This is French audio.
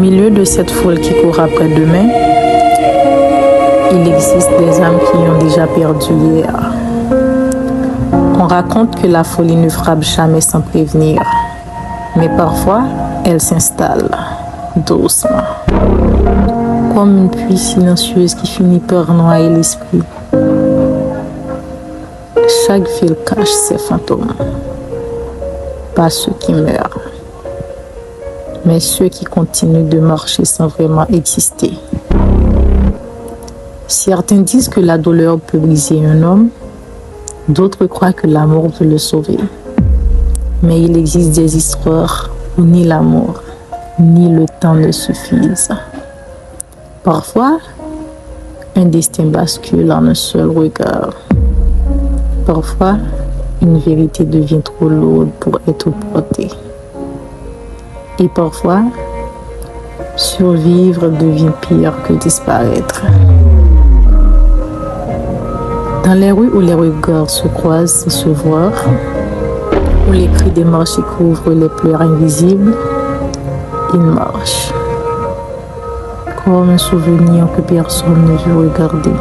milieu de cette foule qui court après demain, il existe des âmes qui ont déjà perdu hier. On raconte que la folie ne frappe jamais sans prévenir, mais parfois, elle s'installe doucement, comme une pluie silencieuse qui finit par noyer l'esprit. Chaque ville cache ses fantômes, pas ceux qui meurent, mais ceux qui continuent de marcher sans vraiment exister. Certains disent que la douleur peut briser un homme, d'autres croient que l'amour peut le sauver. Mais il existe des histoires où ni l'amour, ni le temps ne suffisent. Parfois, un destin bascule en un seul regard. Parfois, une vérité devient trop lourde pour être portée. Et parfois, survivre devient pire que disparaître. Dans les rues où les regards se croisent et se voient, où les cris des marchés couvrent les pleurs invisibles, il marche, comme un souvenir que personne ne veut regarder.